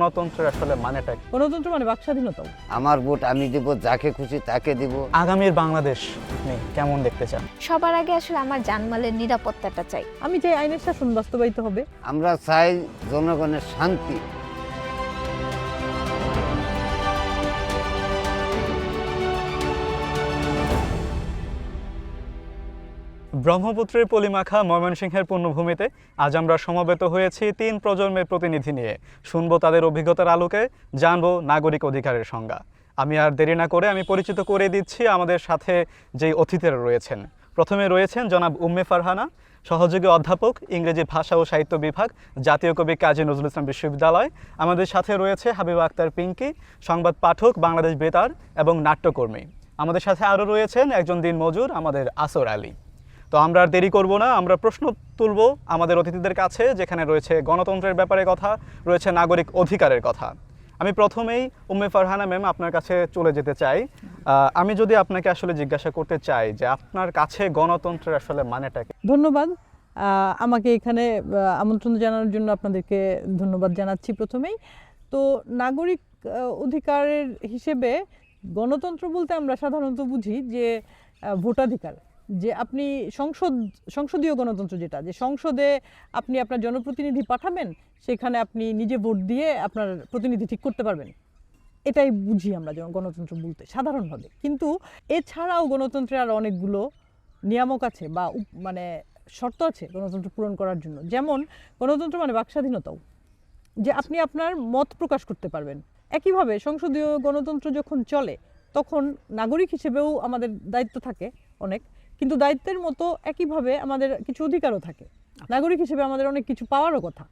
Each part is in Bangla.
গণতন্ত্রের আসলে মানেটা কি? গণতন্ত্র মানে বাক স্বাধীনতা। আমার ভোট আমি দিব, যাকে খুশি তাকে দিব। আগামীর বাংলাদেশ কেমন দেখতে চান? সবার আগে আসলে আমার জানমালের নিরাপত্তাটা চাই। আমি চাই আইনের শাসন বাস্তবায়িত হবে। আমরা চাই জনগণের শান্তি। ব্রহ্মপুত্রের পলিমাখা ময়মনসিংহের পুণ্যভূমিতে আজ আমরা সমবেত হয়েছি 3 প্রজন্মের প্রতিনিধি নিয়ে। শুনবো তাদের অভিজ্ঞতার আলোকে, জানবো নাগরিক অধিকারের সংজ্ঞা। আমি আর দেরি না করে আমি পরিচিত করে দিচ্ছি আমাদের সাথে যেই অতিথিরা রয়েছেন। প্রথমে রয়েছেন জনাব উম্মে ফারহানা, সহযোগী অধ্যাপক, ইংরেজি ভাষা ও সাহিত্য বিভাগ, জাতীয় কবি কাজী নজরুল ইসলাম বিশ্ববিদ্যালয়। আমাদের সাথে রয়েছে হাবিবা আক্তার পিঙ্কি, সংবাদ পাঠক, বাংলাদেশ বেতার এবং নাট্যকর্মী। আমাদের সাথে আরও রয়েছেন একজন দিনমজুর, আমাদের আসর আলী। তো আমরা আর দেরি করব না, আমরা প্রশ্ন তুলব আমাদের অতিথিদের কাছে, যেখানে রয়েছে গণতন্ত্রের ব্যাপারে কথা, রয়েছে নাগরিক অধিকারের কথা। আমি প্রথমেই উম্মে ফারহানা ম্যাম আপনার কাছে চলে যেতে চাই। আমি যদি আপনাকে আসলে জিজ্ঞাসা করতে চাই যে আপনার কাছে গণতন্ত্রের আসলে মানেটা কি? ধন্যবাদ। আমাকে এখানে আমন্ত্রণ জানানোর জন্য আপনাদেরকে ধন্যবাদ জানাচ্ছি প্রথমেই। তো নাগরিক অধিকারের হিসেবে গণতন্ত্র বলতে আমরা সাধারণত বুঝি যে ভোটাধিকার, যে আপনি সংসদীয় গণতন্ত্র, যেটা যে সংসদে আপনি আপনার জনপ্রতিনিধি পাঠাবেন, সেখানে আপনি নিজে ভোট দিয়ে আপনার প্রতিনিধি ঠিক করতে পারবেন। এটাই বুঝি আমরা গণতন্ত্র বলতে সাধারণভাবে। কিন্তু এছাড়াও গণতন্ত্রের আর অনেকগুলো নিয়ামক আছে বা মানে শর্ত আছে গণতন্ত্র পূরণ করার জন্য। যেমন গণতন্ত্র মানে বাক স্বাধীনতাও, যে আপনি আপনার মত প্রকাশ করতে পারবেন। একইভাবে সংসদীয় গণতন্ত্র যখন চলে তখন নাগরিক হিসেবেও আমাদের দায়িত্ব থাকে অনেক, কিন্তু দায়িত্বের মতো একইভাবে আমাদের কিছু অধিকারও থাকে। নাগরিক হিসেবে আমাদের অনেক কিছু পাওয়ারও কথা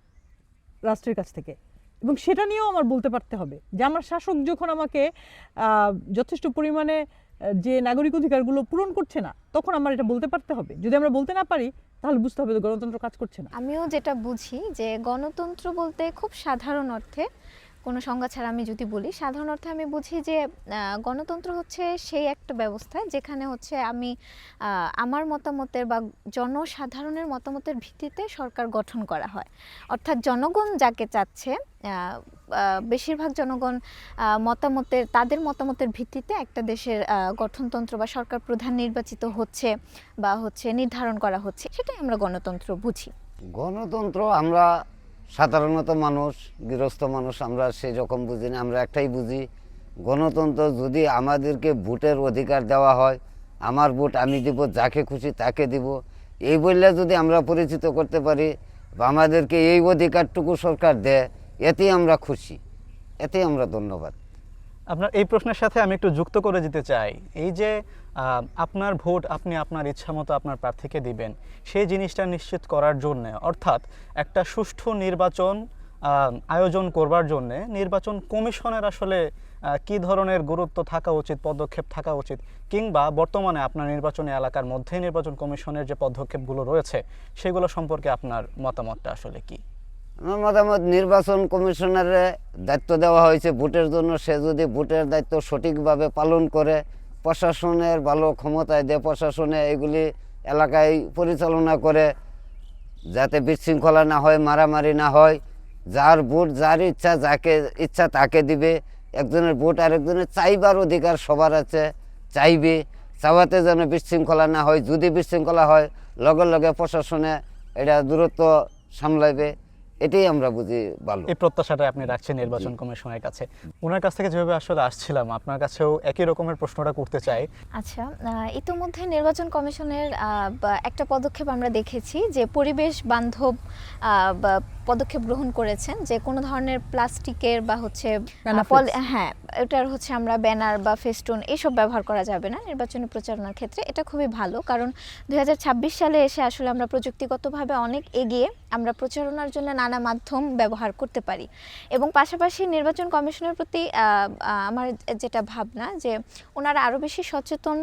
রাষ্ট্রের কাছ থেকে, এবং সেটা নিয়েও আমার বলতে পারতে হবে যে আমার শাসক যখন আমাকে যথেষ্ট পরিমাণে যে নাগরিক অধিকারগুলো পূরণ করছে না, তখন আমার এটা বলতে পারতে হবে। যদি আমরা বলতে না পারি তাহলে বুঝতে হবে যে গণতন্ত্র কাজ করছে না। আমিও যেটা বুঝি যে গণতন্ত্র বলতে খুব সাধারণ অর্থে, কোনো সংজ্ঞা ছাড়া আমি যদি বলি, সাধারণ অর্থে আমি বুঝি যে গণতন্ত্র হচ্ছে সেই একটা ব্যবস্থা যেখানে হচ্ছে আমি আমার মতামতের বা জনসাধারণের মতামতের ভিত্তিতে সরকার গঠন করা হয়। অর্থাৎ জনগণ যাকে চাচ্ছে, বেশিরভাগ জনগণ তাদের মতামতের ভিত্তিতে একটা দেশের গঠনতন্ত্র বা সরকার প্রধান নির্বাচিত হচ্ছে বা নির্ধারণ করা হচ্ছে, সেটাই আমরা গণতন্ত্র বুঝি। গণতন্ত্র আমরা সাধারণত মানুষ, গৃহস্থ মানুষ, আমরা সেই রকম বুঝি না। আমরা একটাই বুঝি, গণতন্ত্র যদি আমাদেরকে ভোটের অধিকার দেওয়া হয়, আমার ভোট আমি দিব, যাকে খুশি তাকে দিব, এই বললে যদি আমরা পরিচিত করতে পারি বা আমাদেরকে এই অধিকারটুকু সরকার দেয়, এতেই আমরা খুশি, এতেই আমরা ধন্যবাদ। আপনার এই প্রশ্নের সাথে আমি একটু যুক্ত করে দিতে চাই, এই যে আপনার ভোট আপনি আপনার ইচ্ছা মতো আপনার প্রার্থীকে দিবেন, সেই জিনিসটা নিশ্চিত করার জন্য, অর্থাৎ একটা সুষ্ঠু নির্বাচন আয়োজন করবার জন্য নির্বাচন কমিশনের আসলে কি ধরনের গুরুত্ব থাকা উচিত, পদক্ষেপ থাকা উচিত, কিংবা বর্তমানে আপনার নির্বাচনী এলাকার মধ্যে নির্বাচন কমিশনের যে পদক্ষেপগুলো রয়েছে সেগুলো সম্পর্কে আপনার মতামতটা আসলে কি? আমার মতামত, নির্বাচন কমিশনারে দায়িত্ব দেওয়া হয়েছে ভোটের জন্য। সে যদি ভোটের দায়িত্ব সঠিকভাবে পালন করে, প্রশাসনের ভালো ক্ষমতায় দেয়, প্রশাসনে এগুলি এলাকায় পরিচালনা করে, যাতে বিশৃঙ্খলা না হয়, মারামারি না হয়, যার ভোট যার ইচ্ছা, যাকে ইচ্ছা তাকে দিবে। একজনের ভোট আরেকজনের চাইবার অধিকার সবার আছে, চাইবে, চাওয়াতে যেন বিশৃঙ্খলা না হয়। যদি বিশৃঙ্খলা হয়, লগে লগে প্রশাসনে এটা দূরত্ব সামলাইবে। এটাই আমরা বুঝি ভালো। এই প্রত্যাশাটা আপনি রাখছেন নির্বাচন কমিশনের কাছে। ওনার কাছ থেকে যেভাবে আসলে আসছিলাম, আপনার কাছেও একই রকমের প্রশ্নটা করতে চাই। আচ্ছা, ইতিমধ্যে নির্বাচন কমিশনের একটা পদক্ষেপ আমরা দেখেছি যে পরিবেশ বান্ধব পদক্ষেপ গ্রহণ করেছেন, যে কোনো ধরনের প্লাস্টিকের বা হ্যাঁ এটার আমরা ব্যানার বা ফেস্টুন এইসব ব্যবহার করা যাবে না নির্বাচনী প্রচারণার ক্ষেত্রে। এটা খুবই ভালো, কারণ 2026 সালে এসে আসলে আমরা প্রযুক্তিগতভাবে অনেক এগিয়ে, আমরা প্রচারণার জন্য নানা মাধ্যম ব্যবহার করতে পারি। এবং পাশাপাশি নির্বাচন কমিশনের প্রতি আমার যেটা ভাবনা, যে ওনারা আরও বেশি সচেতন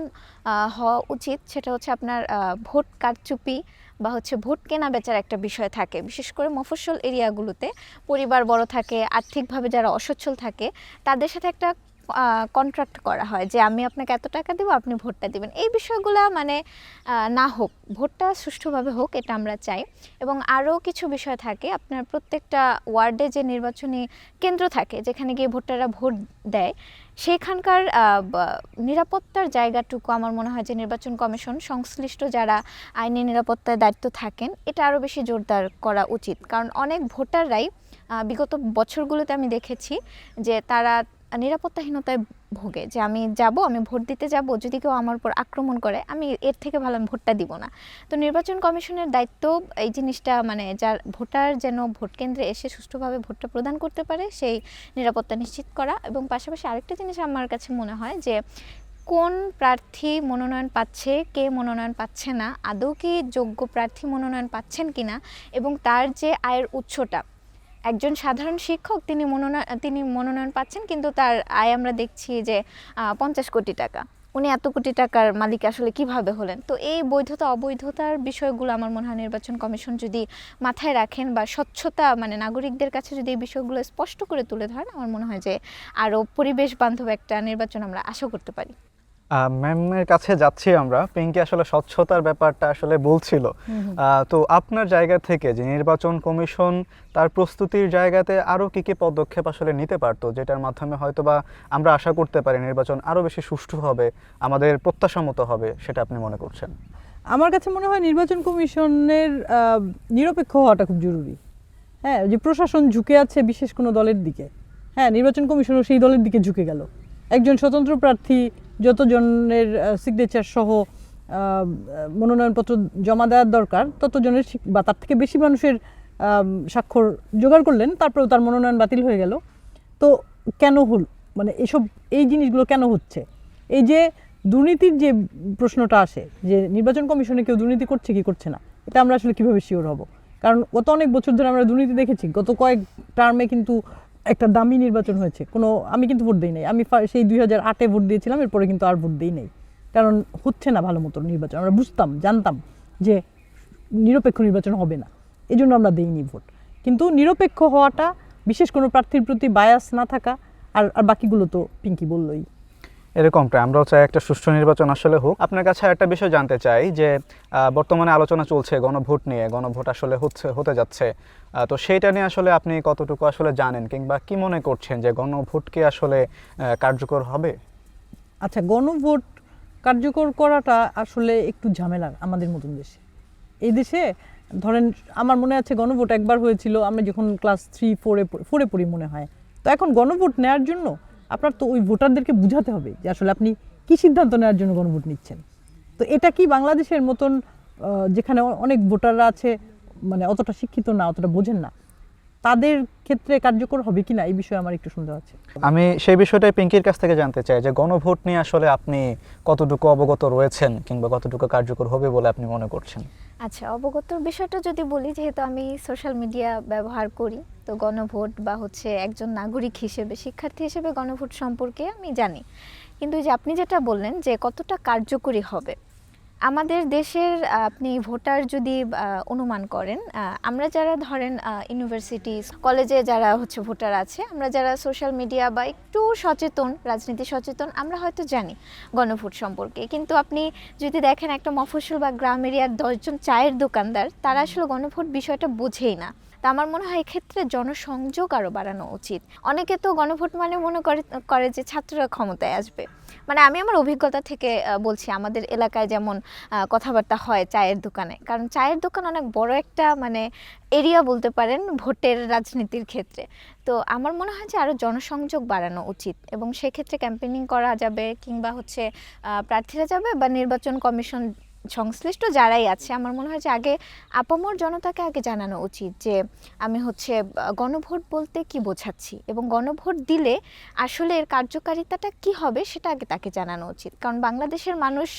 হওয়া উচিত। সেটা আপনার ভোট কারচুপি বা ভোট কেনা বেচার একটা বিষয় থাকে, বিশেষ করে মফস্বল এরিয়াগুলোতে পরিবার বড় থাকে, আর্থিকভাবে যারা অসচ্ছল থাকে, তাদের সাথে একটা কন্ট্রাক্ট করা হয় যে আমি আপনাকে এত টাকা দেবো, আপনি ভোটটা দিবেন। এই বিষয়গুলো মানে না হোক, ভোটটা সুষ্ঠুভাবে হোক, এটা আমরা চাই। এবং আরও কিছু বিষয় থাকে, আপনার প্রত্যেকটা ওয়ার্ডে যে নির্বাচনী কেন্দ্র থাকে যেখানে গিয়ে ভোটাররা ভোট দেয়, সেখানকার নিরাপত্তার জায়গাটুকু আমার মনে হয় যে নির্বাচন কমিশন সংশ্লিষ্ট যারা আইনি নিরাপত্তার দায়িত্ব থাকেন এটা আরও বেশি জোরদার করা উচিত। কারণ অনেক ভোটাররাই বিগত বছরগুলোতে আমি দেখেছি যে তারা নিরাপত্তাহীনতায় ভোগে, যে আমি যাব, আমি ভোট দিতে যাব, যদি কেউ আমার উপর আক্রমণ করে আমি এর থেকে ভালো আমি ভোটটা দিব না। তো নির্বাচন কমিশনের দায়িত্ব এই জিনিসটা মানে যার ভোটার যেন ভোট কেন্দ্রে এসে সুষ্ঠুভাবে ভোটটা প্রদান করতে পারে সেই নিরাপত্তা নিশ্চিত করা। এবং পাশাপাশি আরেকটা জিনিস আমার কাছে মনে হয় যে কোন প্রার্থী মনোনয়ন পাচ্ছে, কে মনোনয়ন পাচ্ছে না, আদৌ কি যোগ্য প্রার্থী মনোনয়ন পাচ্ছেন কিনা, এবং তার যে আয়ের উৎসটা, একজন সাধারণ শিক্ষক তিনি মনোনয়ন পাচ্ছেন কিন্তু তার আয় আমরা দেখছি যে 50 কোটি টাকা, উনি এত কোটি টাকার মালিক আসলে কিভাবে হলেন। তো এই বৈধতা অবৈধতার বিষয়গুলো আমার মনে হয় নির্বাচন কমিশন যদি মাথায় রাখেন বা স্বচ্ছতা মানে নাগরিকদের কাছে যদি এই বিষয়গুলো স্পষ্ট করে তুলে ধরেন, আমার মনে হয় যে আরও পরিবেশ বান্ধব একটা নির্বাচন আমরা আশা করতে পারি। ম্যামের কাছে যাচ্ছি আমরা। পিঙ্কি আসলে স্বচ্ছতার ব্যাপারটা আসলে বলছিল। তো আপনার জায়গা থেকে যে নির্বাচন কমিশন তার প্রস্তুতির জায়গাতে আরও কী কী পদক্ষেপ আসলে নিতে পারতো, যেটার মাধ্যমে হয়তো বা আমরা আশা করতে পারি নির্বাচন আরও বেশি সুষ্ঠু হবে, আমাদের প্রত্যাশা মতো হবে, সেটা আপনি মনে করছেন? আমার কাছে মনে হয় নির্বাচন কমিশনের নিরপেক্ষ হওয়াটা খুব জরুরি। হ্যাঁ, যে প্রশাসন ঝুঁকে আছে বিশেষ কোনো দলের দিকে, হ্যাঁ নির্বাচন কমিশনও সেই দলের দিকে ঝুঁকে গেল। একজন স্বতন্ত্র প্রার্থী যতজনের সিগনেচার সহ মনোনয়নপত্র জমা দেওয়ার দরকার ততজনের বা তার থেকে বেশি মানুষের স্বাক্ষর জোগাড় করলেন, তারপরেও তার মনোনয়ন বাতিল হয়ে গেল। তো কেন হল, মানে এই জিনিসগুলো কেন হচ্ছে? এই যে দুর্নীতির যে প্রশ্নটা আসে যে নির্বাচন কমিশনে কেউ দুর্নীতি করছে কি করছে না, এটা আমরা আসলে কীভাবে শিওর হব? কারণ গত অনেক বছর ধরে আমরা দুর্নীতি দেখেছি। গত কয়েক টার্মে কিন্তু একটা দামি নির্বাচন হয়েছে, আমি কিন্তু ভোট দিই নাই। আমি সেই 2008-এ ভোট দিয়েছিলাম, এরপরে কিন্তু আর ভোট দিই নাই, কারণ হচ্ছে না ভালো মতো নির্বাচন। আমরা জানতাম যে নিরপেক্ষ নির্বাচন হবে না, এই জন্য আমরা দিইনি ভোট। কিন্তু নিরপেক্ষ হওয়াটা, বিশেষ কোনো প্রার্থীর প্রতি বায়াস না থাকা, আর বাকিগুলো তো পিঙ্কি বললই। এরকমটা আমরাও চাই একটা সুষ্ঠু নির্বাচন আসলে হোক। আপনার কাছে একটা বিষয় জানতে চাই যে বর্তমানে আলোচনা চলছে গণভোট নিয়ে, গণভোট আসলে হতে যাচ্ছে। তো সেইটা নিয়ে আসলে আপনি কতটুকু আসলে জানেন কিংবা কি মনে করছেন যে গণভোট কি আসলে কার্যকর হবে? আচ্ছা, গণভোট কার্যকর করাটা আসলে একটু ঝামেলার আমাদের মতন দেশে। এই দেশে ধরেন আমার মনে আছে গণভোট একবার হয়েছিল, আমরা যখন ক্লাস 3-4-এ পড়ি মনে হয়। তো এখন গণভোট নেওয়ার জন্য আপনার তো ওই ভোটারদেরকে বুঝাতে হবে যে আসলে আপনি কি সিদ্ধান্ত নেওয়ার জন্য গণভোট নিচ্ছেন। তো এটা কি বাংলাদেশের মতন যেখানে অনেক ভোটাররা আছে মানে অতটা শিক্ষিত না, অতটা বোঝেন না, তাদের ক্ষেত্রে কার্যকর হবে কিনা এই বিষয়ে আমার একটু সন্দেহ আছে। আমি সেই বিষয়টাই পিঙ্কির কাছ থেকে জানতে চাই যে গণভোট নিয়ে আসলে আপনি কতটুকু অবগত রয়েছেন কিংবা কতটুকু কার্যকর হবে বলে আপনি মনে করছেন? আচ্ছা, অবগতর বিষয়টা যদি বলি, যেহেতু আমি সোশ্যাল মিডিয়া ব্যবহার করি, তো গণভোট বা হচ্ছে একজন নাগরিক হিসেবে, শিক্ষার্থী হিসেবে গণভোট সম্পর্কে আমি জানি। কিন্তু যে আপনি যেটা বললেন যে কতটা কার্যকরী হবে, আমাদের দেশের আপনি ভোটার যদি অনুমান করেন, আমরা যারা ধরেন ইউনিভার্সিটি কলেজে যারা হচ্ছে ভোটার আছে, আমরা যারা সোশ্যাল মিডিয়া বা একটু সচেতন, রাজনীতি সচেতন, আমরা হয়তো জানি গণভোট সম্পর্কে। কিন্তু আপনি যদি দেখেন একটা মফস্বল বা গ্রাম এরিয়ার 10 জন চায়ের দোকানদার, তারা আসলে গণভোট বিষয়টা বোঝেই না। তা আমার মনে হয় এক্ষেত্রে জনসংযোগ আরও বাড়ানো উচিত। অনেকে তো গণভোট মানে মনে করে যে ছাত্ররা ক্ষমতায় আসবে। মানে আমি আমার অভিজ্ঞতা থেকে বলছি, আমাদের এলাকায় যেমন কথাবার্তা হয় চায়ের দোকানে, কারণ চায়ের দোকান অনেক বড় একটা মানে এরিয়া বলতে পারেন ভোটের রাজনীতির ক্ষেত্রে। তো আমার মনে হয় যে আরও জনসংযোগ বাড়ানো উচিত, এবং সেক্ষেত্রে ক্যাম্পেইনিং করা যাবে, কিংবা হচ্ছে প্রার্থীরা যাবে বা নির্বাচন কমিশন সংশ্লিষ্ট যারাই আছে, আমার মনে হয় যে আগে আপামর জনতাকে আগে জানানো উচিত যে আমি হচ্ছে গণভোট বলতে কি বোঝাচ্ছি, এবং গণভোট দিলে আসলে এর কার্যকারিতাটা কি হবে সেটা আগে তাকে জানানো উচিত। কারণ বাংলাদেশের মানুষ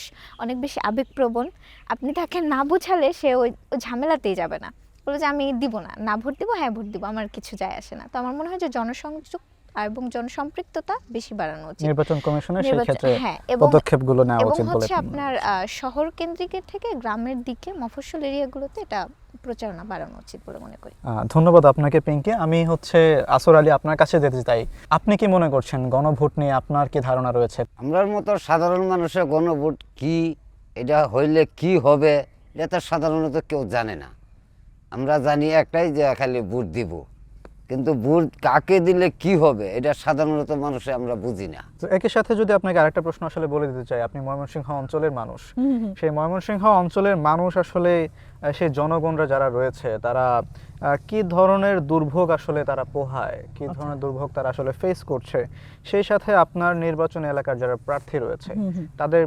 অনেক বেশি আবেগপ্রবণ, আপনি তাকে না বোঝালে সে ওই ঝামেলাতেই যাবে না, বলে যে আমি দিব না ভোট দিব, হ্যাঁ ভোট দিব, আমার কিছু যায় আসে না। তো আমার মনে হয় যে জনসংযোগ এবং জনসম্পৃক্ততা বেশি বাড়ানো উচিত নির্বাচন কমিশনের সেই ক্ষেত্রে হ্যাঁ, পদক্ষেপগুলো নেওয়া উচিত বলে হচ্ছে আপনার শহর কেন্দ্রিকের থেকে গ্রামের দিকে মফস্বল এরিয়াগুলোতে এটা প্রচারণা বাড়ানো উচিত বলে মনে করি। ধন্যবাদ আপনাকে পিঙ্কি। আমি হচ্ছে আসর আলী আপনার কাছে যেতে চাই। আপনি কি মনে করছেন গণভোট নিয়ে আপনার কি ধারণা রয়েছে? আমরার মতো সাধারণ মানুষের গণভোট কি, এটা হইলে কি হবে, এটা তো সাধারণত কেউ জানে না। আমরা জানি একটাই, যে খালি ভোট দিব, কিন্তু ভোট কাকে দিলে কি হবে এটা সাধারণত মানুষে আমরা বুঝি না। তো একই সাথে যদি আপনাকে আরেকটা প্রশ্ন আসলে বলে দিতে চাই, আপনি ময়মনসিংহ অঞ্চলের মানুষ, সেই ময়মনসিংহ অঞ্চলের মানুষ আসলে সেই জনগণরা যারা রয়েছে তারা কি ধরনের দুর্ভোগ আসলে তারা পোহায়, কি ধরনের দুর্ভোগ তারা আসলে ফেস করছে, সেই সাথে আপনার নির্বাচন এলাকার যারা প্রার্থী রয়েছে তাদের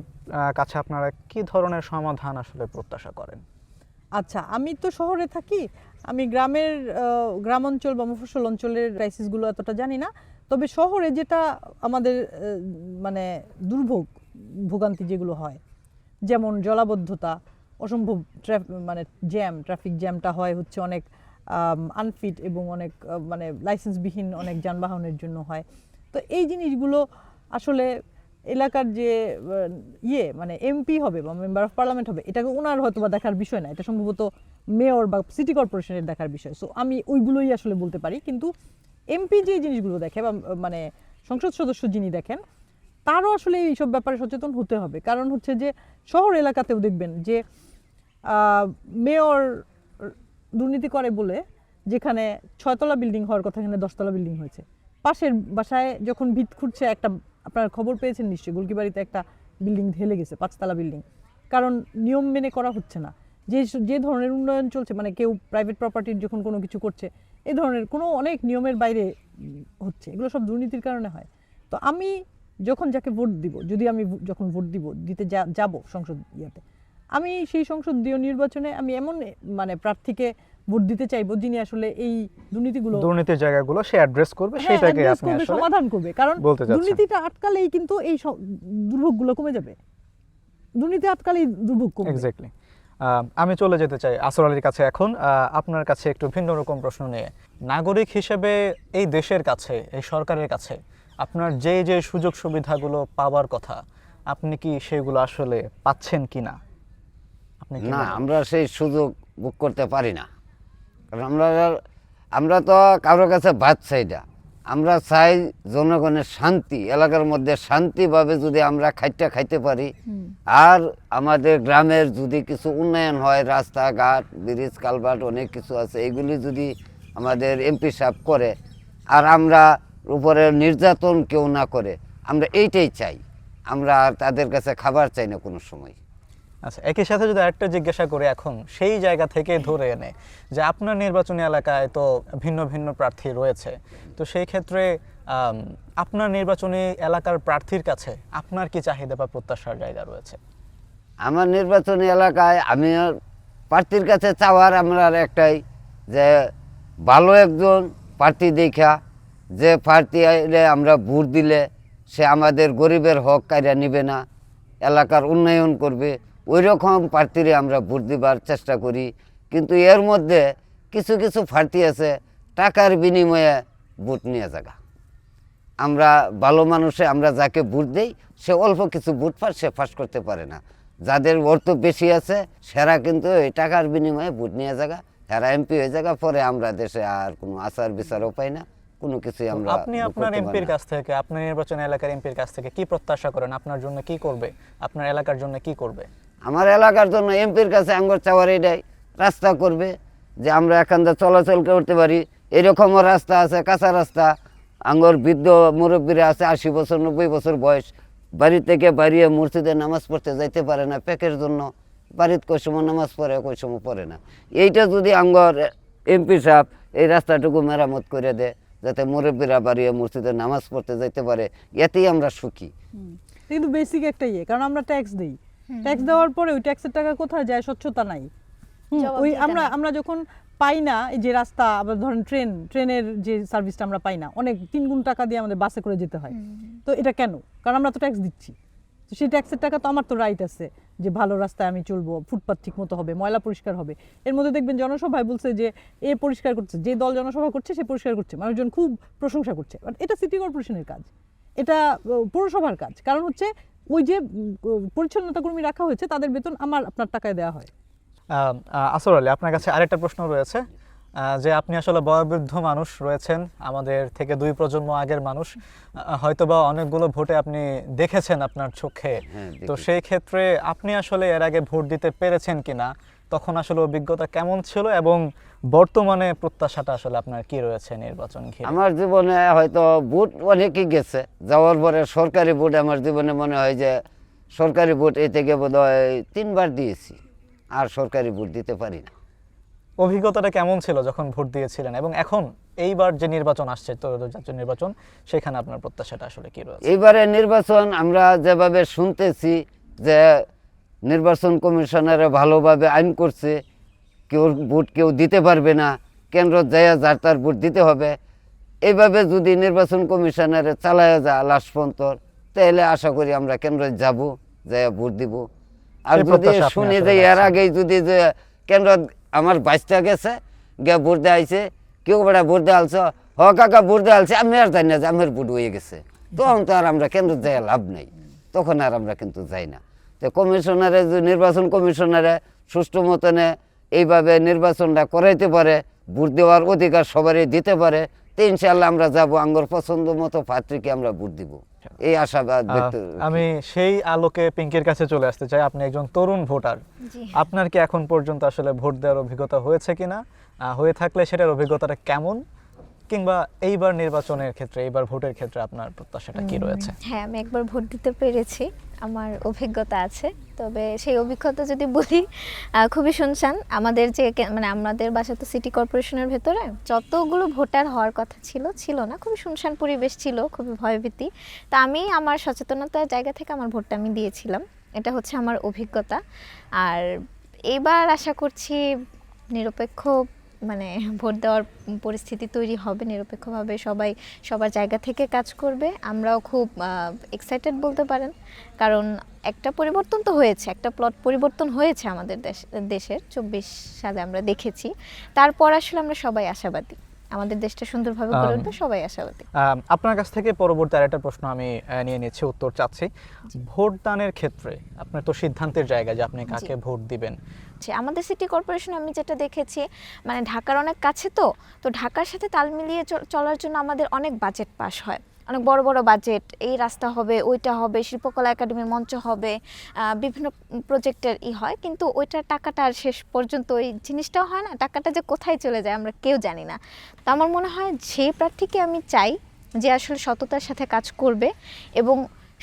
কাছে আপনারা কি ধরনের সমাধান আসলে প্রত্যাশা করেন? আচ্ছা, আমি তো শহরে থাকি, আমি গ্রাম অঞ্চল বা মফস্বল অঞ্চলের ক্রাইসিসগুলো এতটা জানি না। তবে শহরে যেটা আমাদের মানে ভোগান্তি যেগুলো হয়, যেমন জলাবদ্ধতা, অসম্ভব মানে ট্রাফিক জ্যামটা হয় হচ্ছে অনেক আনফিট এবং অনেক মানে লাইসেন্সবিহীন অনেক যানবাহনের জন্য হয়। তো এই জিনিসগুলো আসলে এলাকার যে মানে এমপি হবে বা মেম্বার অফ পার্লামেন্ট হবে, এটাকে ওনার হয়তো বা দেখার বিষয় না, এটা সম্ভবত মেয়র বা সিটি কর্পোরেশনের দেখার বিষয়। সো আমি ওইগুলোই আসলে বলতে পারি। কিন্তু এমপি যে জিনিসগুলো দেখে বা মানে সংসদ সদস্য যিনি দেখেন, তারও আসলে এইসব ব্যাপারে সচেতন হতে হবে। কারণ হচ্ছে যে শহর এলাকাতেও দেখবেন যে মেয়র দুর্নীতি করে বলে যেখানে 6তলা বিল্ডিং হওয়ার কথা এখানে 10তলা বিল্ডিং হয়েছে। পাশের বাসায় যখন ভিত খুঁড়ছে, একটা আপনারা খবর পেয়েছেন নিশ্চয়ই, গোলকিবাড়িতে একটা বিল্ডিং ঢেলে গেছে, 5তলা বিল্ডিং, কারণ নিয়ম মেনে করা হচ্ছে না। যে ধরনের উন্নয়ন চলছে, মানে কেউ প্রাইভেট প্রপার্টির যখন কোনো কিছু করছে, এই ধরনের কোনো অনেক নিয়মের বাইরে হচ্ছে, এগুলো সব দুর্নীতির কারণে হয়। তো আমি যখন যাকে ভোট দিব, যদি আমি যখন ভোট দিতে যাব সংসদ ইয়াতে, আমি সেই সংসদীয় নির্বাচনে আমি এমন মানে প্রার্থীকে ভোট দিতে চাইবো যিনি আসলে এই দুর্নীতির জায়গাগুলো সে অ্যাড্রেস করবে, সেটাকে আপনি আসলে সমাধান করবে। কারণ বলতে চাচ্ছেন দুর্নীতিটা আটকালেই কিন্তু এই দুর্ভোগগুলো কমে যাবে। দুর্নীতি আটকালেই দুর্ভোগ কমবে। এক্স্যাক্টলি। আমি চলে যেতে চাই আসর আলীর কাছে এখন। আপনার কাছে একটু ভিন্ন রকম প্রশ্ন নিয়ে, নাগরিক হিসেবে এই দেশের কাছে, এই সরকারের কাছে আপনার যে সুযোগ সুবিধাগুলো পাওয়ার কথা, আপনি কি সেগুলো আসলে পাচ্ছেন কিনা? আপনি কি না, মনে করেন? আমরা সেই সুযোগ বুক করতে পারি না। কারণ আমরা তো কারোর কাছে বাদ চাই না। আমরা চাই জনগণের শান্তি, এলাকার মধ্যে শান্তিভাবে যদি আমরা খাইতে পারি, আর আমাদের গ্রামের যদি কিছু উন্নয়ন হয়, রাস্তাঘাট, ব্রিজ, কালভার্ট অনেক কিছু আছে, এগুলি যদি আমাদের এমপি সাহেব করে আর আমরা উপরে নির্যাতন কেউ না করে, আমরা এইটাই চাই। আমরা আর তাদের কাছে খাবার চাই না কোনো সময়। আচ্ছা, একই সাথে যদি আরেকটা জিজ্ঞাসা করে এখন সেই জায়গা থেকে ধরে এনে যে আপনার নির্বাচনী এলাকায় তো ভিন্ন ভিন্ন প্রার্থী রয়েছে, তো সেই ক্ষেত্রে আপনার নির্বাচনী এলাকার প্রার্থীর কাছে আপনার কি চাহিদা বা প্রত্যাশার জায়গা রয়েছে? আমার নির্বাচনী এলাকায় আমি প্রার্থীর কাছে চাওয়ার আমার একটাই, যে ভালো একজন প্রার্থী দেখা, যে প্রার্থী আমরা ভোট দিলে সে আমাদের গরিবের হক কাইরা নিবে না, এলাকার উন্নয়ন করবে, ওই রকম প্রার্থীরে আমরা ভোট দিবার চেষ্টা করি। কিন্তু এর মধ্যে কিছু কিছু প্রার্থী আছে টাকার বিনিময়ে ভোট নিয়ে জায়গা। আমরা ভালো মানুষে আমরা যাকে ভোট দেই সে অল্প কিছু ভোট পায়, সে পাস করতে পারে না। যাদের অর্থ বেশি আছে সেরা কিন্তু এই টাকার বিনিময়ে ভোট নিয়ে জায়গা, এরা এমপি হয়ে জায়গা, পরে আমরা দেশে আর কোনো আচার বিচারও পাই না, কোনো কিছুই আমরা। আপনি আপনার এমপির কাছ থেকে, আপনার নির্বাচন এলাকার এমপির কাছ থেকে কি প্রত্যাশা করেন? আপনার জন্য কি করবে, আপনার এলাকার জন্য কি করবে? আমার এলাকার জন্য এমপির কাছে আঙ্গুর চাওয়ার এটাই, রাস্তা করবে, যে আমরা এখান থেকে চলাচল করতে পারি। এরকমও রাস্তা আছে, কাঁচা রাস্তা, আঙ্গুর বৃদ্ধ মুরব্বীরা আছে 80 বছর 90 বছর বয়স, বাড়ি থেকে বাড়িয়ে মসজিদে নামাজ পড়তে যাইতে পারে না প্যাকের জন্য, বাড়িতে কই সময় নামাজ পড়ে কই সময় পড়ে না। এইটা যদি আঙ্গুর এমপি সাহেব এই রাস্তাটুকু মেরামত করে দেয়, যাতে মুরব্বীরা বাড়িয়ে মসজিদে নামাজ পড়তে যাইতে পারে, এতেই আমরা সুখী। কিন্তু বেসিক একটা কারণ আমরা ট্যাক্স দেই, ট্যাক্স দেওয়ার পরে ওই ট্যাক্সের টাকা কোথায় যায়? স্বচ্ছতা নাই। ওই আমরা যখন পাই না এই যে রাস্তা, আবার ধরেন ট্রেনের যে সার্ভিসটা আমরা পাই না, অনেক 3 গুণ টাকা দিয়ে আমাদের বাসে করে যেতে হয়। তো এটা কেন? কারণ আমরা তো ট্যাক্স দিচ্ছি। তো সেই ট্যাক্সের টাকা তো আমার তো রাইট আছে যে ভালো রাস্তায় আমি চলবো, ফুটপাথ ঠিক মতো হবে, ময়লা পরিষ্কার হবে। এর মধ্যে দেখবেন জনসভায় বলছে যে এ পরিষ্কার করছে, যে দল জনসভা করছে সে পরিষ্কার করছে, মানুষজন খুব প্রশংসা করছে। বাট এটা সিটি কর্পোরেশনের কাজ, এটা পৌরসভার কাজ। কারণ হচ্ছে ওই যে পরিচ্ছন্নতা কর্মী রাখা হয়েছে তাদের বেতন আপনার টাকায় দেওয়া হয়। আসর আলী, আপনার কাছে আরেকটা প্রশ্ন রয়েছে যে আপনি আসলে বয়োবৃদ্ধ মানুষ রয়েছেন, আমাদের থেকে 2 প্রজন্ম আগের মানুষ, হয়তোবা অনেকগুলো ভোটে আপনি দেখেছেন আপনার চোখে। হ্যাঁ, তো দেখেছি। সেই ক্ষেত্রে আপনি আসলে এর আগে ভোট দিতে পেরেছেন কিনা, তখন আসলে অভিজ্ঞতা কেমন ছিল, এবং বর্তমানে প্রত্যাশাটা আসলে আপনার কি রয়েছে নির্বাচন ঘিরে? আমার জীবনে হয়তো ভোট অনেকই গেছে, যাওয়ার পরে সরকারি ভোট আমার জীবনে মনে হয় যে সরকারি ভোট এই থেকে বোধহয় 3 বার দিয়েছি, আর সরকারি ভোট দিতে পারি না। অভিজ্ঞতাটা কেমন ছিল যখন ভোট দিয়েছিলেন, এবং এখন এইবার যে নির্বাচন আসছে, ত্রয়োদশ জাতীয় নির্বাচন, সেখানে আপনার প্রত্যাশাটা আসলে কি রয়েছে? এইবারে নির্বাচন আমরা যেভাবে শুনতেছি যে নির্বাচন কমিশনারে ভালোভাবে আইন করছে, কেউ ভোট কেউ দিতে পারবে না, কেন্দ্র যায় যার তার ভোট দিতে হবে। এইভাবে যদি নির্বাচন কমিশনারে চালায় যায় লাস্ট পর্যন্ত, তাহলে আশা করি আমরা কেন্দ্রে যাব, যাই ভোট দিব। আর সেই যদি প্রত্যাশা আপনি শুনি আসলে যে এর রাখছেন। আগেই যদি যে কেন্দ্র আমার বাইশটা গেছে গিয়ে ভোট দেওয়া হয়েছে, কেউ বেড়া ভোট দেওয়া আলছ, হ কাকা ভোট দেওয়া আলছে, আমি আর জানি না যে আমার ভোট হয়ে গেছে, তখন তো আর আমরা কেন্দ্র যাই লাভ নেই, তখন আর আমরা কিন্তু যাই না। তো কমিশনারে যে নির্বাচন কমিশনারে সুষ্ঠু মতনে এইভাবে নির্বাচনটা করাইতে পারে, ভোট দেওয়ার অধিকার সবারই দিতে পারে, তো ইনশাল্লাহ আমরা যাবো, আঙ্গর পছন্দ মতো প্রার্থীকে আমরা ভোট দিব, এই আশাবাদ ব্যক্ত রাখি। আমি সেই আলোকে পিঙ্কির কাছে চলে আসতে চাই। আপনি একজন তরুণ ভোটার, জি। আপনার কি এখন পর্যন্ত আসলে ভোট দেওয়ার অভিজ্ঞতা হয়েছে কিনা, হয়ে থাকলে সেটার অভিজ্ঞতাটা কেমন, কিংবা এইবার নির্বাচনের ক্ষেত্রে, এইবার ভোটের ক্ষেত্রে আপনার প্রত্যাশাটা কি রয়েছে? হ্যাঁ, আমি একবার ভোট দিতে পেরেছি, আমার অভিজ্ঞতা আছে। তবে সেই অভিজ্ঞতা যদি বলি, খুবই শুনশান। আমাদের যে মানে আমাদের বাসা তো সিটি কর্পোরেশনের ভেতরে, যতগুলো ভোটার হওয়ার কথা ছিল না, খুবই শুনশান পরিবেশ ছিল, খুবই ভয়ভীতি। তা আমি আমার সচেতনতার জায়গা থেকে আমার ভোটটা আমি দিয়েছিলাম, এটা হচ্ছে আমার অভিজ্ঞতা। আর এবার আশা করছি নিরপেক্ষ মানে ভোট দেওয়ার পরিস্থিতি তৈরি হবে, নিরপেক্ষভাবে সবাই সবার জায়গা থেকে কাজ করবে। আমরাও খুব এক্সাইটেড বলতে পারেন, কারণ একটা পরিবর্তন তো হয়েছে, একটা প্লট পরিবর্তন হয়েছে আমাদের দেশের 24 সালে আমরা দেখেছি। তারপর আসলে আমরা সবাই আশাবাদী, আমাদের দেশটা সুন্দরভাবে গড়ে উঠবে, সবাই আশাবাদী। আপনার কাছ থেকে পরবর্তী আরেকটা প্রশ্ন আমি নিয়ে নিচ্ছি, উত্তর চাচ্ছি। ভোট দানের ক্ষেত্রে আপনার তো সিদ্ধান্তের জায়গা যে আপনি কাকে ভোট দিবেন। আমাদের সিটি কর্পোরেশন আমি যেটা দেখেছি, মানে ঢাকার অনেক কাছে, তো ঢাকার সাথে তাল মিলিয়ে চলার জন্য আমাদের অনেক বাজেট পাস হয়, অনেক বড় বড় বাজেট, এই রাস্তা হবে, ওইটা হবে, শিল্পকলা একাডেমির মঞ্চ হবে, বিভিন্ন প্রজেক্টের হয়, কিন্তু ওইটার টাকাটা আর শেষ পর্যন্ত ওই জিনিসটাও হয় না, টাকাটা যে কোথায় চলে যায় আমরা কেউ জানি না। তো আমার মনে হয় সেই প্রার্থীকে আমি চাই যে আসলে সততার সাথে কাজ করবে এবং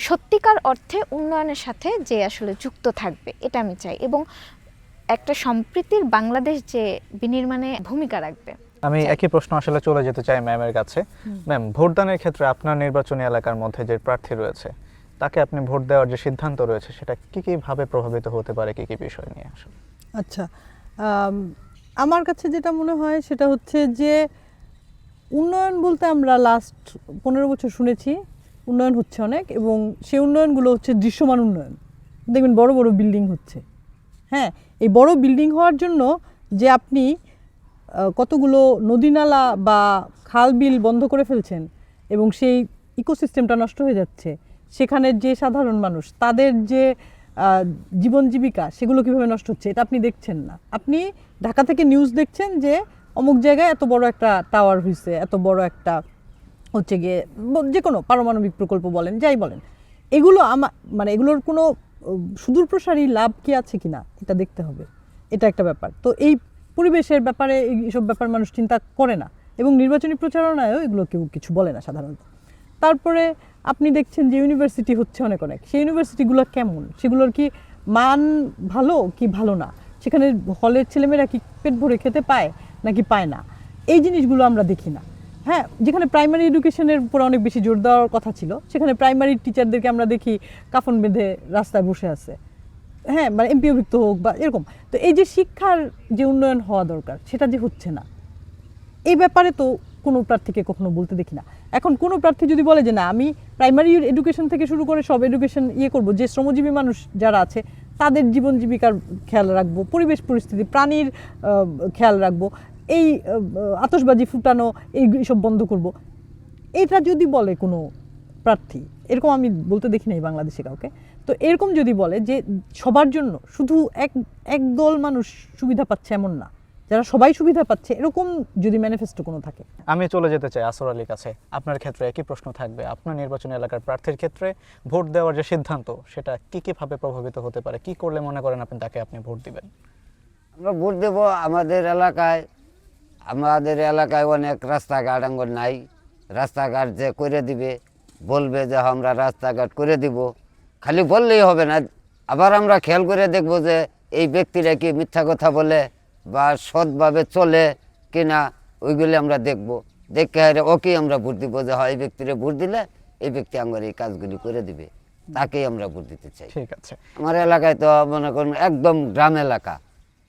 সত্যিকার অর্থে উন্নয়নের সাথে যে আসলে যুক্ত থাকবে, এটা আমি চাই, এবং একটা সম্প্রীতির বাংলাদেশ যে বিনির্মাণে ভূমিকা রাখবে। আমি একই প্রশ্ন আসলে চলে যেতে চাই ম্যামের কাছে। ম্যাম, ভোটদানের ক্ষেত্রে আপনার নির্বাচনী এলাকার মধ্যে যে প্রার্থী রয়েছে, তাকে আপনি ভোট দেওয়ার যে সিদ্ধান্ত রয়েছে, সেটা কি কি ভাবে প্রভাবিত হতে পারে, কি কি বিষয় নিয়ে আসলে? আচ্ছা, আমার কাছে যেটা মনে হয় সেটা হচ্ছে যে উন্নয়ন বলতে আমরা লাস্ট 15 বছর শুনেছি উন্নয়ন হচ্ছে অনেক, এবং সেই উন্নয়নগুলো হচ্ছে দৃশ্যমান উন্নয়ন। দেখবেন বড় বড় বিল্ডিং হচ্ছে। হ্যাঁ, এই বড় বিল্ডিং হওয়ার জন্য যে আপনি কতগুলো নদীনালা বা খাল বিল বন্ধ করে ফেলছেন এবং সেই ইকোসিস্টেমটা নষ্ট হয়ে যাচ্ছে, সেখানের যে সাধারণ মানুষ তাদের যে জীবন জীবিকা সেগুলো কীভাবে নষ্ট হচ্ছে, এটা আপনি দেখছেন না। আপনি ঢাকা থেকে নিউজ দেখছেন যে অমুক জায়গায় এত বড় একটা টাওয়ার হয়েছে, এত বড় একটা হচ্ছে গিয়ে যে কোনো পারমাণবিক প্রকল্প বলেন, যাই বলেন, এগুলো মানে এগুলোর কোনো সুদূরপ্রসারী লাভ কি আছে কিনা এটা দেখতে হবে, এটা একটা ব্যাপার। তো এই পরিবেশের ব্যাপারে এইসব ব্যাপার মানুষ চিন্তা করে না, এবং নির্বাচনী প্রচারণায়ও এগুলো কেউ কিছু বলে না সাধারণত। তারপরে আপনি দেখছেন যে ইউনিভার্সিটি হচ্ছে অনেক, সেই ইউনিভার্সিটিগুলো কেমন, সেগুলোর কি মান ভালো কি ভালো না, সেখানে হলের ছেলেমেয়েরা কি পেট ভরে খেতে পায় নাকি পায় না, এই জিনিসগুলো আমরা দেখি না। হ্যাঁ, যেখানে প্রাইমারি এডুকেশনের উপর অনেক বেশি জোর দেওয়ার কথা ছিল, সেখানে প্রাইমারি টিচারদেরকে আমরা দেখি কাফন বেঁধে রাস্তায় বসে আছে। হ্যাঁ, মানে এমপিওভুক্ত হোক বা এরকম। তো এই যে শিক্ষার যে উন্নয়ন হওয়া দরকার, সেটা যে হচ্ছে না, এই ব্যাপারে তো কোনো প্রার্থীকে কখনো বলতে দেখি না। এখন কোনো প্রার্থী যদি বলে যে না আমি প্রাইমারি এডুকেশন থেকে শুরু করে সব এডুকেশন করব, যে শ্রমজীবী মানুষ যারা আছে তাদের জীবন জীবিকার খেয়াল রাখবো, পরিবেশ পরিস্থিতি প্রাণীর খেয়াল রাখবো, এই আতশবাজি ফুটানো এইসব বন্ধ করব, এটা যদি বলে কোনো প্রার্থী, এরকম আমি বলতে দেখি নাই বাংলাদেশে কাউকে। তো এরকম যদি বলে যে সবার জন্য শুধু এক দল মানুষ সুবিধা পাচ্ছে এমন না, যারা সবাই সুবিধা পাচ্ছে, এরকম যদি ম্যানিফেস্টো কোনো থাকে। আমি চলে যেতে চাই আসর আলীর কাছে। আপনার ক্ষেত্রে একই প্রশ্ন থাকবে, আপনার নির্বাচনী এলাকার প্রার্থীর ক্ষেত্রে ভোট দেওয়ার যে সিদ্ধান্ত সেটা কীভাবে প্রভাবিত হতে পারে, কি করলে মনে করেন তাকে আপনি ভোট দিবেন? আমরা ভোট দেবো আমাদের এলাকায় অনেক রাস্তাঘাট আঙ্গন নাই। রাস্তাঘাট যে করে দিবে, বলবে যে আমরা রাস্তাঘাট করে দিব, খালি বললেই হবে না, আবার আমরা খেয়াল করে দেখব যে এই ব্যক্তিরা কি মিথ্যা কথা বলে বা সৎভাবে চলে কিনা, ওইগুলি আমরা দেখব। দেখে ওকেই আমরা ভোট দিব, যে হয় এই ব্যক্তিরে ভোট দিলে এই ব্যক্তি আমার এই কাজগুলি করে দিবে, তাকেই আমরা ভোট দিতে চাই। ঠিক আছে। আমার এলাকায় তো মনে করুন একদম গ্রাম এলাকা,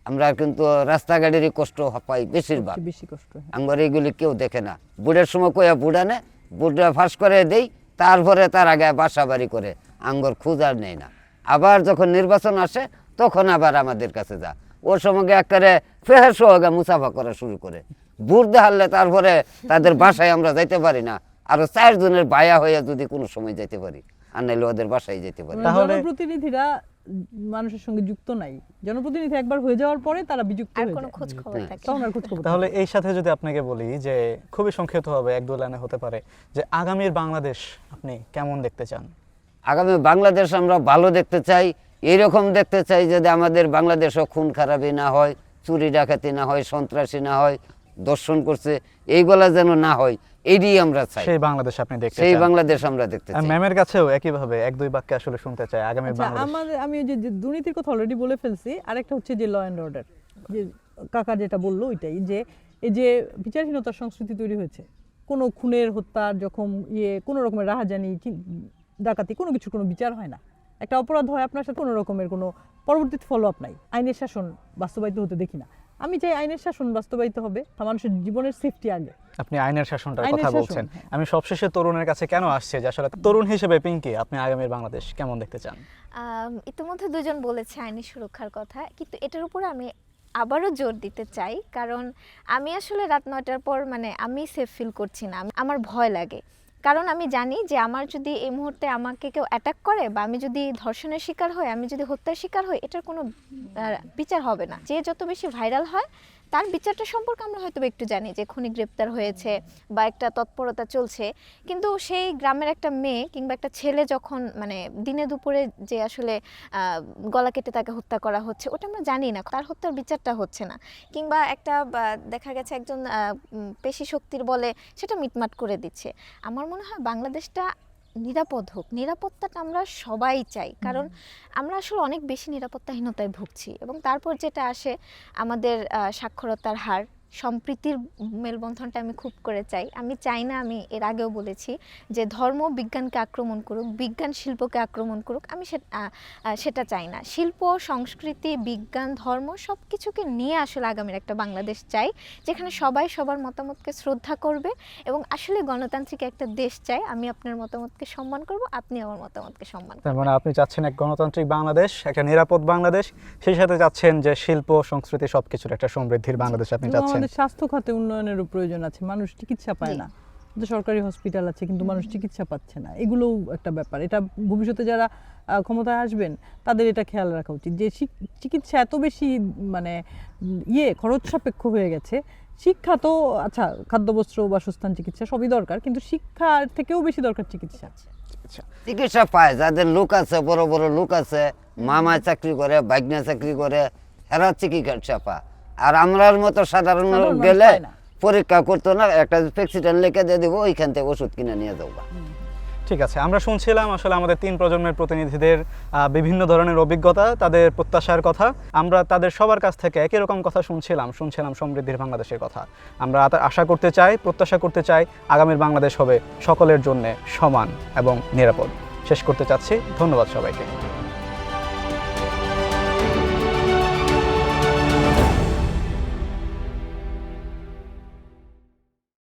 আমরা কিন্তু রাস্তাঘাটেরই কষ্ট পাই বেশিরভাগ। বেশি কষ্ট হয়। আমার এইগুলি কেউ দেখে না। বুড়ের সময় কইয়া বুড় আনে, বুড়টা ফাঁস করে দেই, তারপরে তার আগে বাসা বাড়ি করে আঙ্গর খোঁজ আর নেই না। আবার যখন নির্বাচন আসে তখন আবার আমাদের কাছে যা, ওর সঙ্গে একবারে ফেহার সহগে মুসাফা করা শুরু করে। বুড় দেখালে তারপরে তাদের বাসায় আমরা যাইতে পারি না, আরো 4 জনের বায়া হইয়া যদি কোনো সময় যাইতে পারি, আর নাইলে ওদের বাসায় যেতে পারি। তাহলে- জনপ্রতিনিধিরা মানুষের সঙ্গে যুক্ত নাই, জনপ্রতিনিধি একবার হয়ে যাওয়ার পরে তারা বিযুক্ত আর হয়ে কোনো যায়। খোঁজ খবর থাকে না। তখন আর খোঁজ খবর থাকে না। তাহলে এই সাথে যদি আপনাকে বলি যে খুবই সংক্ষিপ্ত হবে, 1-2 লাইনে হতে পারে, যে আগামীর বাংলাদেশ আপনি কেমন দেখতে চান? আগামী বাংলাদেশ আমরা ভালো দেখতে চাই, এইরকম দেখতে চাই যদি আমাদের বাংলাদেশও খুন খারাপি না হয়, চুরি ডাকাতি না হয়, সন্ত্রাসী না হয়, দর্শন করছে এইগুলা যেন না হয়, এইটাই আমরা চাই। সেই বাংলাদেশ আপনি দেখতে সেই চান? বাংলাদেশ আমরা দেখতে চাই। ম্যামের কাছেও একইভাবে 1-2 বাক্যে আসলে শুনতে চাই আগামী আচ্ছা, বাংলাদেশ। আমি ওই যে দুর্নীতির কথা অলরেডি বলে ফেলছি। আরেকটা হচ্ছে যে ল অ্যান্ড অর্ডার, যে কাকা যেটা বললো ওইটাই, যে এই যে বিচারহীনতার সংস্কৃতি তৈরি হয়েছে, কোনো খুনের, হত্যার, যখন কোনো রকমের রাহাজানি, ডাকাতি, কোনো কিছু কোনো বিচার হয় না। একটা অপরাধ হয়, আপনার সাথে কোনো রকমের কোনো পরবর্তী ফলো আপ নাই, আইনের শাসন বাস্তবায়িত হতে দেখি না। আমি চাই আইনের শাসন বাস্তবায়িত হবে, মানুষের জীবনের সেফটি আগে। আপনি আইনের শাসনটার আইনের কথা শাসন, বলছেন। হ্যাঁ। আমি সবশেষে তরুণের কাছে কেন আসছে, যে আসলে তরুণ হিসেবে পিঙ্কি আপনি আগামীর বাংলাদেশ কেমন দেখতে চান? ইতিমধ্যে দুজন বলেছে আইনি সুরক্ষার কথা, কিন্তু এটার উপরে আমি আবারও জোর দিতে চাই, কারণ আমি আসলে রাত 9টার পর আমি সেফ ফিল করছি না, আমার ভয় লাগে। কারণ আমি জানি যে আমার যদি এই মুহূর্তে আমাকে কেউ অ্যাটাক করে, বা আমি যদি ধর্ষণের শিকার হই, আমি যদি হত্যার শিকার হই, এটার কোনো বিচার হবে না। যে যত বেশি ভাইরাল হয় তার বিচারটা সম্পর্কে আমরা হয়তো একটু জানি, যে খুনি গ্রেপ্তার হয়েছে বা একটা তৎপরতা চলছে, কিন্তু সেই গ্রামের একটা মেয়ে কিংবা একটা ছেলে যখন দিনে দুপুরে যে আসলে গলা কেটে তাকে হত্যা করা হচ্ছে, ওটা আমরা জানি না, তার হত্যার বিচারটা হচ্ছে না। কিংবা একটা দেখা গেছে একজন পেশি শক্তির বলে সেটা মিটমাট করে দিচ্ছে। আমার মনে হয় বাংলাদেশটা নিরাপদ হোক, নিরাপত্তাটা আমরা সবাই চাই, কারণ আমরা আসলে অনেক বেশি নিরাপত্তাহীনতায় ভুগছি। এবং তারপর যেটা আসে আমাদের সাক্ষরতার হার, সম্প্রীতির মেলবন্ধনটা আমি খুব করে চাই। আমি চাই না, আমি এর আগেও বলেছি, যে ধর্ম বিজ্ঞানকে আক্রমণ করুক, বিজ্ঞান শিল্পকে আক্রমণ করুক, আমি সেটা চাই না। শিল্প, সংস্কৃতি, বিজ্ঞান, ধর্ম সব কিছুকে নিয়ে আসলে আগামীর একটা বাংলাদেশ চাই, যেখানে সবাই সবার মতামতকে শ্রদ্ধা করবে এবং আসলে গণতান্ত্রিক একটা দেশ চাই। আমি আপনার মতামতকে সম্মান করব, আপনি আমার মতামতকে সম্মান তার করবেন। মানে আপনি চাচ্ছেন এক গণতান্ত্রিক বাংলাদেশ, একটা নিরাপদ বাংলাদেশ, সেই সাথে চাচ্ছেন যে শিল্প, সংস্কৃতি সবকিছুর একটা সমৃদ্ধির বাংলাদেশ আপনি এবং চাচ্ছেন। আমাদের স্বাস্থ্য খাতে উন্নয়নেরও প্রয়োজন আছে, মানুষ চিকিৎসা পায় না। আমাদের সরকারি হসপিটাল আছে কিন্তু মানুষ চিকিৎসা পাচ্ছে না, এগুলোও একটা ব্যাপার। এটা ভবিষ্যতে যারা ক্ষমতায় আসবেন তাদের এটা খেয়াল রাখা উচিত, যে চিকিৎসা এত বেশি খরচ সাপেক্ষ হয়ে গেছে। শিক্ষা তো আচ্ছা, খাদ্যবস্ত্র, বাসস্থান, চিকিৎসা সবই দরকার, কিন্তু শিক্ষার থেকেও বেশি দরকার চিকিৎসা। চিকিৎসা পায় যাদের লোক আছে, বড় বড় লোক আছে, মামা চাকরি করে, ভাগ্না চাকরি করে, এরা চিকিৎসা পায়। আর আমরার মতো সাধারণ লোক মানুষ গেলে পায় না। পরীক্ষা করতো না, একটা প্রেসিডেন্ট লিখে দিয়ে দিব, ওইখান থেকে ওষুধ কিনে নিয়ে যাবো। ঠিক আছে, আমরা শুনছিলাম আসলে আমাদের 3 প্রজন্মের প্রতিনিধিদের বিভিন্ন ধরনের অভিজ্ঞতা, তাদের প্রত্যাশার কথা। আমরা তাদের সবার কাছ থেকে একই রকম কথা শুনছিলাম সমৃদ্ধির বাংলাদেশের কথা। আমরা আশা করতে চাই, প্রত্যাশা করতে চাই আগামীর বাংলাদেশ হবে সকলের জন্য সমান এবং নিরাপদ। শেষ করতে চাচ্ছি, ধন্যবাদ সবাইকে।